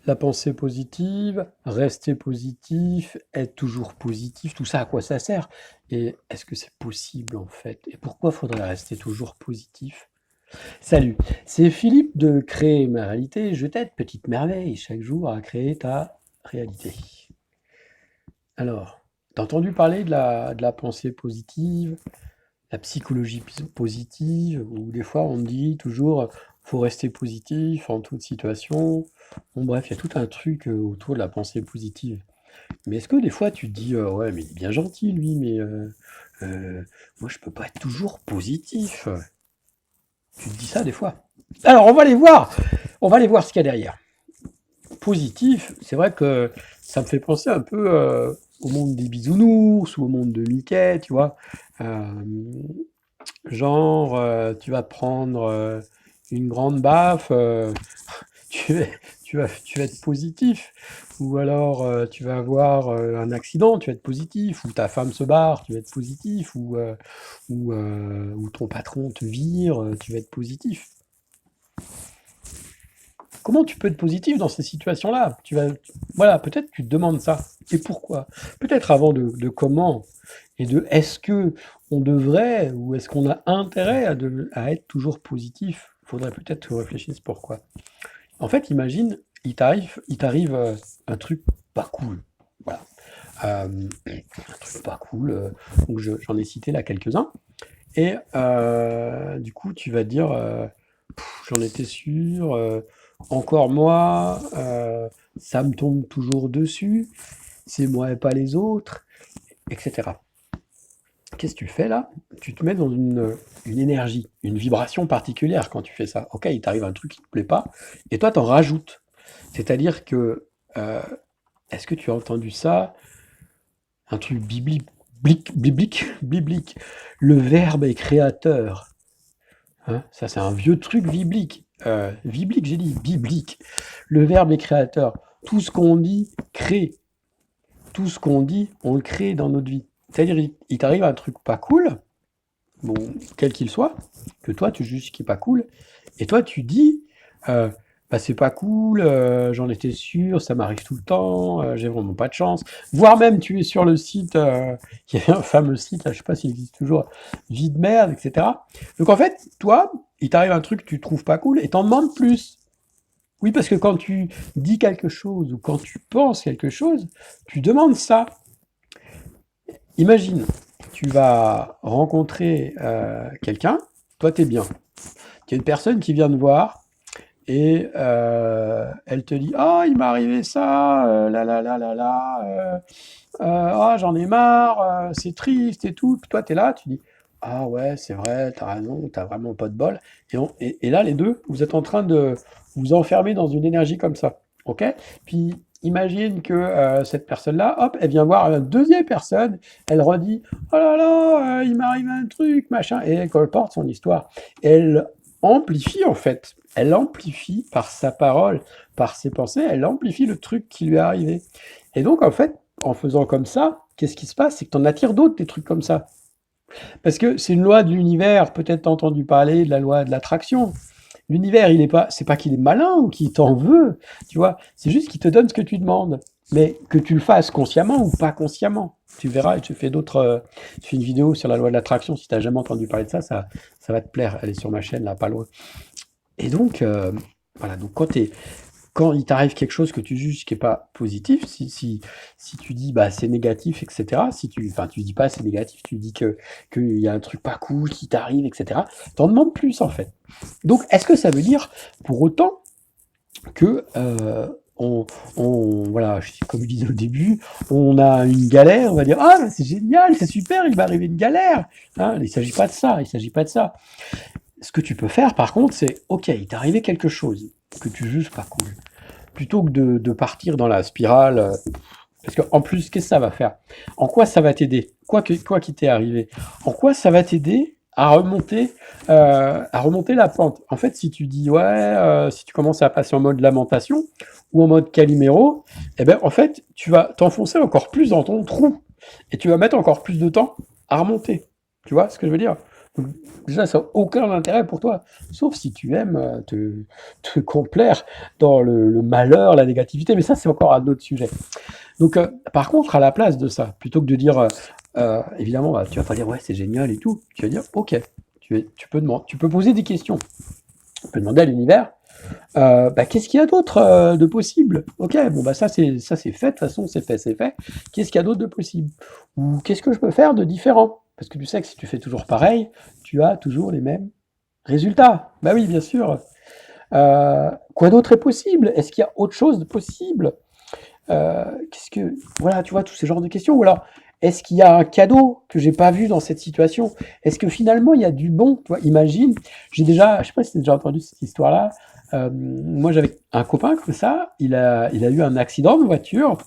la pensée positive, rester positif, être toujours positif, tout ça, à quoi ça sert? Et est-ce que c'est possible en fait? Et pourquoi faudrait rester toujours positif? Salut, c'est Philippe de Créer ma réalité. Je t'aide, petite merveille, chaque jour à créer ta réalité. Alors, t'as entendu parler de la pensée positive, la psychologie positive, où des fois on dit toujours faut rester positif en toute situation. Bon, bref, il y a tout un truc autour de la pensée positive. Mais est-ce que des fois tu te dis ouais, mais il est bien gentil lui, mais moi je peux pas être toujours positif. Tu te dis ça des fois. Alors on va aller voir, ce qu'il y a derrière. Positif, c'est vrai que ça me fait penser un peu au monde des bisounours ou au monde de Mickey, tu vois. Euh, Genre, tu vas prendre une grande baffe, tu vas, tu vas être positif. Ou alors, tu vas avoir un accident, tu vas être positif. Ou ta femme se barre, tu vas être positif. Ou ton patron te vire, tu vas être positif. Comment tu peux être positif dans ces situations-là? Voilà, peut-être tu te demandes ça. Et pourquoi? Peut-être avant de comment et de est-ce que on devrait ou est-ce qu'on a intérêt à être toujours positif? Faudrait peut-être que tu réfléchisses pourquoi. En fait, imagine, il t'arrive un truc pas cool. Voilà. Un truc pas cool. Donc j'en ai cité là quelques-uns. Et du coup, tu vas te dire, j'en étais sûr, encore moi, ça me tombe toujours dessus, c'est moi et pas les autres, etc. Qu'est-ce que tu fais là? Tu te mets dans une énergie, une vibration particulière quand tu fais ça. Ok, il t'arrive un truc qui ne te plaît pas, et toi t'en rajoutes. C'est-à-dire que, euh, est-ce que tu as entendu ça? Un truc biblique. Le verbe est créateur. Hein, ça, c'est un vieux truc biblique. Biblique, j'ai dit, biblique. Le verbe est créateur. Tout ce qu'on dit crée. Tout ce qu'on dit, on le crée dans notre vie. C'est-à-dire, il t'arrive un truc pas cool, bon, quel qu'il soit, que toi, tu juges qui est pas cool, et toi, tu dis, euh, bah, c'est pas cool, j'en étais sûr, ça m'arrive tout le temps, j'ai vraiment pas de chance. Voire même, tu es sur le site, il y avait un fameux site, là, je sais pas s'il existe toujours, Vie de merde, etc. Donc en fait, toi, il t'arrive un truc que tu trouves pas cool, et t'en demandes plus. Oui, parce que quand tu dis quelque chose, ou quand tu penses quelque chose, tu demandes ça. Imagine, tu vas rencontrer quelqu'un, toi t'es bien. Il y a une personne qui vient te voir et elle te dit «Ah, il m'est arrivé ça, là là là là là, ah, j'en ai marre, c'est triste et tout». Puis toi t'es là, tu dis «Ah ouais, c'est vrai, t'as raison, t'as vraiment pas de bol». Et là, les deux, vous êtes en train de vous enfermer dans une énergie comme ça. Ok? Puis imagine que cette personne-là, hop, elle vient voir une deuxième personne, elle redit «Oh là là, il m'arrive un truc, machin», et elle colporte son histoire. Elle amplifie en fait. Elle amplifie par sa parole, par ses pensées, elle amplifie le truc qui lui est arrivé. Et donc en fait, en faisant comme ça, qu'est-ce qui se passe? C'est que tu en attires d'autres, des trucs comme ça. Parce que c'est une loi de l'univers, peut-être t'as entendu parler de la loi de l'attraction. L'univers, c'est pas qu'il est malin ou qu'il t'en veut, tu vois, c'est juste qu'il te donne ce que tu demandes. Mais que tu le fasses consciemment ou pas consciemment. Tu verras, et tu fais une vidéo sur la loi de l'attraction, si tu n'as jamais entendu parler de ça, ça va te plaire, elle est sur ma chaîne, là, pas loin. Et donc, voilà, donc quand il t'arrive quelque chose que tu juges qui est pas positif, si tu dis bah c'est négatif, etc. Enfin tu dis pas c'est négatif, tu dis qu'il y a un truc pas cool qui t'arrive, etc. T'en demandes plus en fait. Donc est-ce que ça veut dire pour autant que voilà, comme je disais au début, on a une galère, on va dire ah bah, c'est génial, c'est super, il va arriver une galère. Hein, il s'agit pas de ça, il s'agit pas de ça. Ce que tu peux faire par contre, c'est ok, il t'est arrivé quelque chose que tu juges pas cool plutôt que de partir dans la spirale, parce qu'en plus, qu'est-ce que ça va faire? En quoi ça va t'aider? Quoi qui t'est arrivé? En quoi ça va t'aider à remonter la pente? En fait, si tu dis ouais, si tu commences à passer en mode lamentation ou en mode Calimero, eh ben en fait, tu vas t'enfoncer encore plus dans ton trou et tu vas mettre encore plus de temps à remonter. Tu vois ce que je veux dire? Donc, déjà, ça n'a aucun intérêt pour toi, sauf si tu aimes te complaire dans le malheur, la négativité, mais ça, c'est encore un autre sujet. Donc, par contre, à la place de ça, plutôt que de dire, évidemment, bah, tu vas pas dire, ouais, c'est génial et tout, tu vas dire, ok, tu peux poser des questions. Tu peux demander à l'univers, bah, qu'est-ce qu'il y a d'autre de possible? Ok, bon, bah, ça c'est fait, de toute façon, c'est fait, c'est fait. Qu'est-ce qu'il y a d'autre de possible? Ou qu'est-ce que je peux faire de différent? Parce que tu sais que si tu fais toujours pareil, tu as toujours les mêmes résultats. Bah oui, bien sûr. Quoi d'autre est possible? Est-ce qu'il y a autre chose de possible? Qu'est-ce que voilà, tu vois, tous ces genres de questions. Ou alors, est-ce qu'il y a un cadeau que j'ai pas vu dans cette situation? Est-ce que finalement il y a du bon? Tu vois, imagine, je sais pas si tu as déjà entendu cette histoire-là. Moi, j'avais un copain comme ça. Il a eu un accident de voiture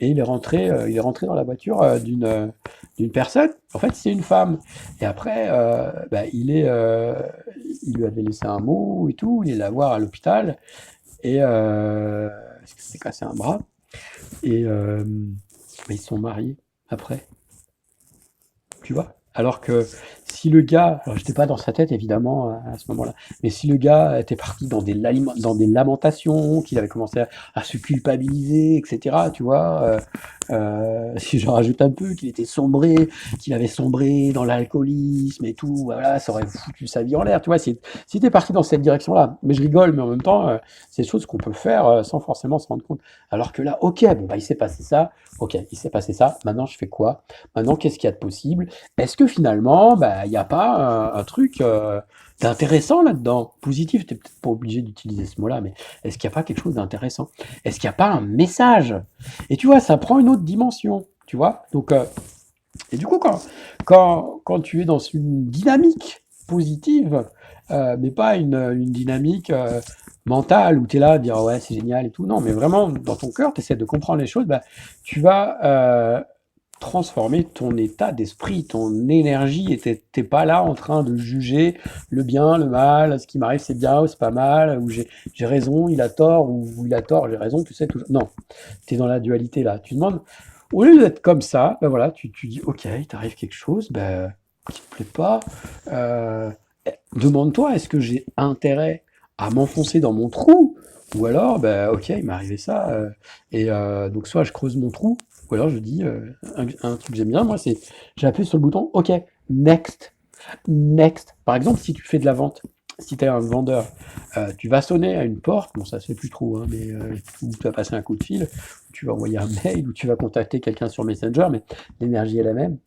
et il est rentré dans la voiture d'une personne. En fait, c'est une femme. Et après, bah, il lui avait laissé un mot et tout. Il est allé la voir à l'hôpital et parce qu'il s'est cassé un bras. Et mais ils se sont mariés après, tu vois? Alors que si le gars, alors j'étais pas dans sa tête évidemment à ce moment-là, mais si le gars était parti dans des lamentations, qu'il avait commencé à se culpabiliser, etc., tu vois, si je rajoute un peu, qu'il avait sombré dans l'alcoolisme et tout, voilà, ça aurait foutu sa vie en l'air, tu vois, si t'es parti dans cette direction-là. Mais je rigole, mais en même temps, c'est des choses qu'on peut faire sans forcément se rendre compte. Alors que là, ok, bon, bah, il s'est passé ça, ok, il s'est passé ça, maintenant je fais quoi? Maintenant, qu'est-ce qu'il y a de possible? Est-ce que finalement, bah, il n'y a pas un truc d'intéressant là-dedans? Positif, tu peut-être pas obligé d'utiliser ce mot-là, mais est-ce qu'il n'y a pas quelque chose d'intéressant? Est-ce qu'il n'y a pas un message? Et tu vois, ça prend une autre dimension, tu vois? Donc, et du coup, quand tu es dans une dynamique positive, mais pas une dynamique mentale où tu es là à dire ouais, c'est génial et tout, non, mais vraiment dans ton cœur, tu essaies de comprendre les choses, bah, tu vas transformer ton état d'esprit, ton énergie, et t'es pas là en train de juger le bien, le mal, ce qui m'arrive c'est bien ou c'est pas mal, ou j'ai raison, il a tort, ou il a tort, j'ai raison, tu sais, toujours. Non, tu es dans la dualité là. Tu demandes, au lieu d'être comme ça, ben voilà, tu dis, ok, il t'arrive quelque chose, ben, qui te plaît pas, euh, demande-toi, est-ce que j'ai intérêt à m'enfoncer dans mon trou? Ou alors, ben, ok, il m'est arrivé ça, donc soit je creuse mon trou, ou alors je dis, un truc que j'aime bien, moi, c'est, j'appuie sur le bouton, ok, next, next. Par exemple, si tu fais de la vente, si tu es un vendeur, tu vas sonner à une porte, bon ça se fait plus trop, hein, mais ou tu vas passer un coup de fil, ou tu vas envoyer un mail, ou tu vas contacter quelqu'un sur Messenger, mais l'énergie est la même.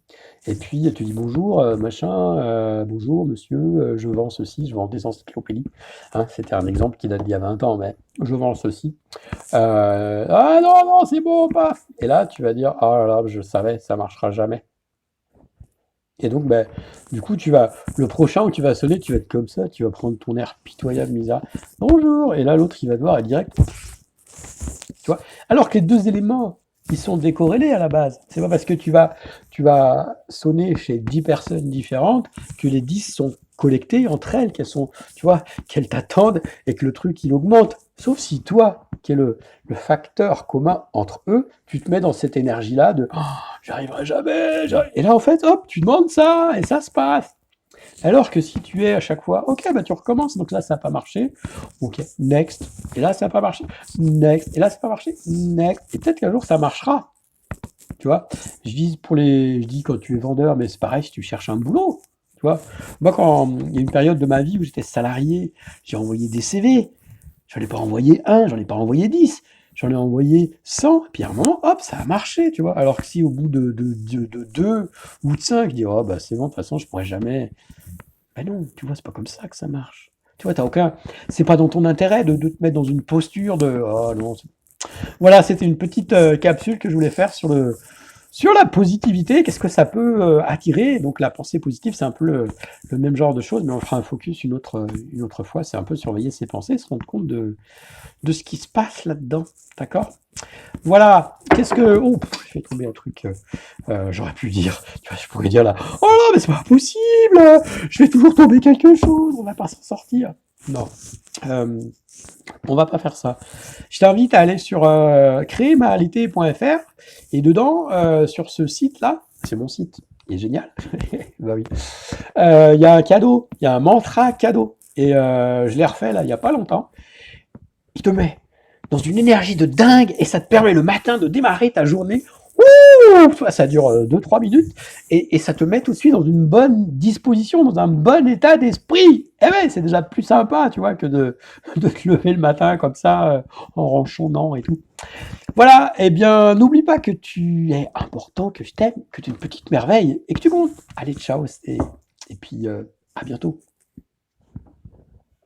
Et puis elle te dit bonjour, machin, bonjour monsieur, je vends ceci, je vends des encyclopédies. Hein, c'était un exemple qui date d'il y a 20 ans, mais je vends ceci. Ah non, non, c'est bon, paf. Et là, tu vas dire, oh là là, je savais, ça marchera jamais. Et donc, ben, du coup, le prochain où tu vas sonner, tu vas être comme ça, tu vas prendre ton air pitoyable, bizarre. Bonjour. Et là, l'autre, il va te voir et direct, tu vois. Alors que les deux éléments, ils sont décorrélés à la base. C'est pas parce que tu vas sonner chez 10 personnes différentes que les 10 sont collectées entre elles, qu'elles sont, tu vois, qu'elles t'attendent et que le truc, il augmente. Sauf si toi, qui est le facteur commun entre eux, tu te mets dans cette énergie-là de oh, j'arriverai jamais. Et là, en fait, hop, tu demandes ça et ça se passe. Alors que si tu es à chaque fois, ok, bah tu recommences, donc là ça n'a pas marché, ok, next, et là ça n'a pas marché, next, et là ça n'a pas marché, next, et peut-être qu'un jour ça marchera, tu vois. Je dis quand tu es vendeur, mais c'est pareil si tu cherches un boulot, tu vois. Moi, quand il y a une période de ma vie où j'étais salarié, j'ai envoyé des CV, j'en ai pas envoyé un, j'en ai pas envoyé 10, j'en ai envoyé 100, puis à un moment, hop, ça a marché, tu vois. Alors que si au bout de 2 ou de 5, je dis, oh bah c'est bon, de toute façon, je pourrais jamais. Ben non, tu vois, c'est pas comme ça que ça marche. Tu vois, t'as aucun. C'est pas dans ton intérêt de te mettre dans une posture de. Oh non. Voilà, c'était une petite capsule que je voulais faire sur la positivité. Qu'est-ce que ça peut attirer? Donc la pensée positive, c'est un peu le même genre de choses, mais on fera un focus une autre fois. C'est un peu surveiller ses pensées, se rendre compte de ce qui se passe là-dedans. D'accord? Voilà. Qu'est-ce que. Oh, je fais tomber un truc. J'aurais pu dire. Tu vois, je pourrais dire là. Oh non, mais c'est pas possible. Je vais toujours tomber quelque chose. On va pas s'en sortir. Non. Euh, on va pas faire ça. Je t'invite à aller sur créermaalité.fr et dedans, sur ce site-là, c'est mon site. Il est génial. Bah oui. Il y a un cadeau, il y a un mantra cadeau. Et je l'ai refait là, il n'y a pas longtemps. Il te met dans une énergie de dingue et ça te permet le matin de démarrer ta journée. Ouh, ça dure 2-3 minutes et ça te met tout de suite dans une bonne disposition, dans un bon état d'esprit. Eh ouais, c'est déjà plus sympa, tu vois, que de te lever le matin comme ça, en ronchonnant et tout. Voilà, eh bien, n'oublie pas que tu es important, que je t'aime, que tu es une petite merveille et que tu comptes. Allez, ciao, et puis à bientôt.